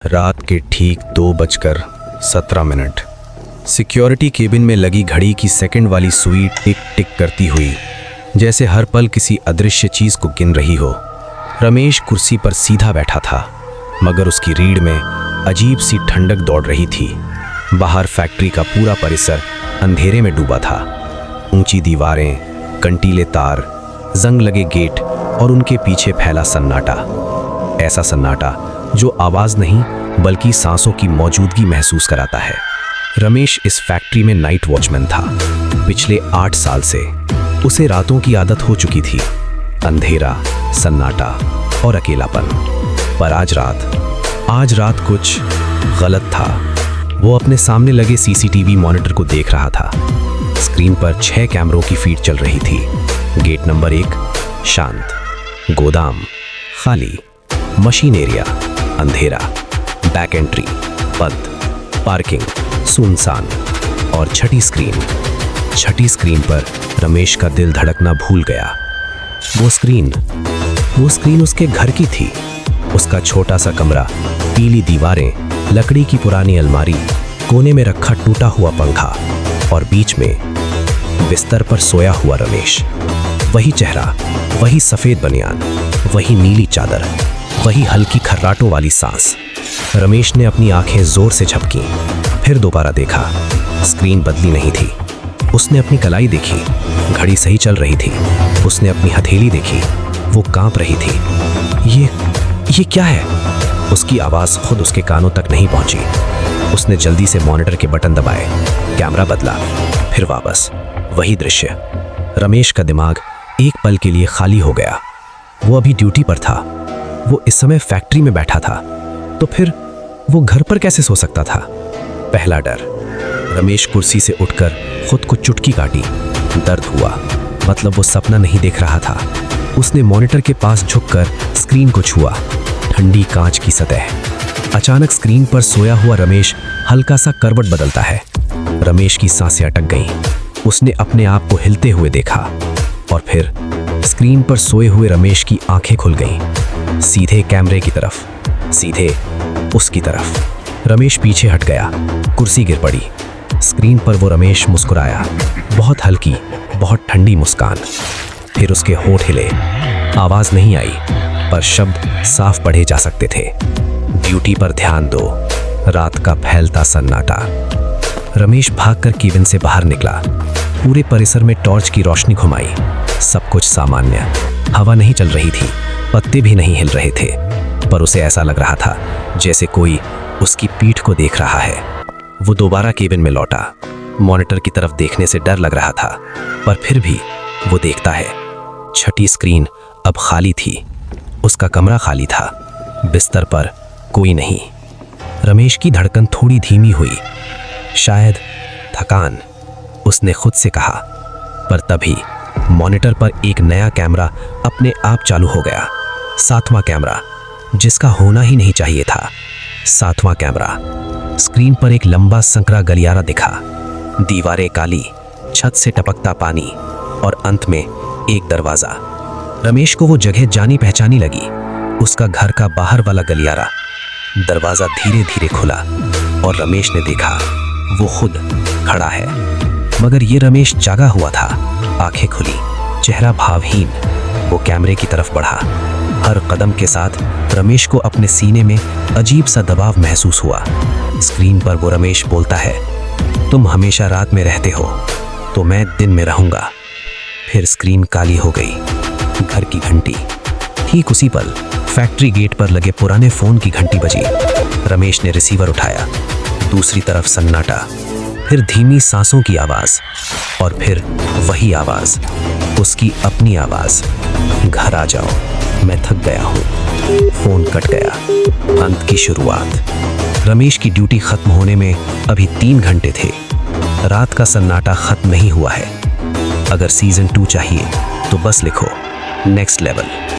रात के ठीक 2:17। सिक्योरिटी केबिन में लगी घड़ी की सेकंड वाली सुई टिक टिक करती हुई जैसे हर पल किसी अदृश्य चीज को गिन रही हो। रमेश कुर्सी पर सीधा बैठा था, मगर उसकी रीढ़ में अजीब सी ठंडक दौड़ रही थी। बाहर फैक्ट्री का पूरा परिसर अंधेरे में डूबा था। ऊंची दीवारें, कंटीले तार, जंग लगे गेट और उनके पीछे फैला सन्नाटा। ऐसा सन्नाटा जो आवाज नहीं बल्कि सांसों की मौजूदगी महसूस कराता है। रमेश इस फैक्ट्री में नाइट वॉचमैन था। पिछले 8 साल से उसे रातों की आदत हो चुकी थी, अंधेरा, सन्नाटा और अकेलापन। पर आज रात कुछ गलत था। वो अपने सामने लगे सीसीटीवी मॉनिटर को देख रहा था। स्क्रीन पर 6 कैमरों की फीड चल रही थी। गेट नंबर 1 शांत, गोदाम खाली, मशीन एरिया अंधेरा, बैक एंट्री बंद, पार्किंग सुनसान और छठी स्क्रीन पर रमेश का दिल धड़कना भूल गया। वो स्क्रीन उसके घर की थी। उसका छोटा सा कमरा, पीली दीवारें, लकड़ी की पुरानी अलमारी, कोने में रखा टूटा हुआ पंखा और बीच में बिस्तर पर सोया हुआ रमेश। वही चेहरा, वही सफेद बनियान, वही नीली चादर, वही हल्की खर्राटों वाली सांस। रमेश ने अपनी आंखें जोर से झपकी, फिर दोबारा देखा। स्क्रीन बदली नहीं थी। उसने अपनी कलाई देखी, घड़ी सही चल रही थी। उसने अपनी हथेली देखी, वो कांप रही थी। ये क्या है? उसकी आवाज खुद उसके कानों तक नहीं पहुंची। उसने जल्दी से मॉनिटर के बटन दबाए, कैमरा बदला, फिर वापस वही दृश्य। रमेश का दिमाग एक पल के लिए खाली हो गया। वो अभी ड्यूटी पर था। वो इस समय फैक्ट्री में बैठा था, तो फिर वो घर पर कैसे सो सकता था? पहला डर। रमेश कुर्सी से उठकर खुद को चुटकी काटी। दर्द हुआ, मतलब वो सपना नहीं देख रहा था। उसने मॉनिटर के पास झुककर स्क्रीन को छुआ। ठंडी कांच की सतह। अचानक स्क्रीन पर सोया हुआ रमेश हल्का सा करवट बदलता है। रमेश की सांसें अटक गईं। उसने अपने आप को हिलते हुए देखा और फिर स्क्रीन पर सोए हुए रमेश की आंखें खुल गईं। सीधे कैमरे की तरफ, सीधे उसकी तरफ। रमेश पीछे हट गया, कुर्सी गिर पड़ी। स्क्रीन पर वो रमेश मुस्कुराया, बहुत हल्की, बहुत ठंडी मुस्कान। फिर उसके होंठ हिले। आवाज नहीं आई, पर शब्द साफ पढ़े जा सकते थे। ड्यूटी पर ध्यान दो। रात का फैलता सन्नाटा। रमेश भागकर केबिन से बाहर निकला। पूरे परिसर में टॉर्च की रोशनी घुमाई। सब कुछ सामान्य। हवा नहीं चल रही थी, पत्ते भी नहीं हिल रहे थे, पर उसे ऐसा लग रहा था जैसे कोई उसकी पीठ को देख रहा है। वो दोबारा केबिन में लौटा। मॉनिटर की तरफ देखने से डर लग रहा था, पर फिर भी वो देखता है। छठी स्क्रीन अब खाली थी। उसका कमरा खाली था। बिस्तर पर कोई नहीं। रमेश की धड़कन थोड़ी धीमी हुई। शायद थकान, उसने खुद से कहा। पर तभी मॉनिटर पर एक नया कैमरा अपने आप चालू हो गया। 7वां कैमरा, जिसका होना ही नहीं चाहिए था। 7वां कैमरा। स्क्रीन पर एक लंबा संकरा गलियारा दिखा। दीवारें काली, छत से टपकता पानी और अंत में एक दरवाजा। रमेश को वो जगह जानी पहचानी लगी। उसका घर का बाहर वाला गलियारा। दरवाजा धीरे धीरे खुला और रमेश ने देखा वो खुद खड़ा है। मगर ये रमेश जागा हुआ था, आंखें खुली, चेहरा भावहीन। वो कैमरे की तरफ बढ़ा। हर कदम के साथ रमेश को अपने सीने में अजीब सा दबाव महसूस हुआ। स्क्रीन पर वो रमेश बोलता है, तुम हमेशा रात में रहते हो, तो मैं दिन में रहूंगा। फिर स्क्रीन काली हो गई। घर की घंटी। ठीक उसी पल फैक्ट्री गेट पर लगे पुराने फोन की घंटी बजी। रमेश ने रिसीवर उठाया। दूसरी तरफ सन्नाटा, फिर धीमी सांसों की आवाज और फिर वही आवाज, उसकी अपनी आवाज, घर आ जाओ, मैं थक गया हूं। फोन कट गया। अंत की शुरुआत। रमेश की ड्यूटी खत्म होने में अभी 3 घंटे थे। रात का सन्नाटा खत्म नहीं हुआ है। अगर सीजन 2 चाहिए तो बस लिखो नेक्स्ट लेवल।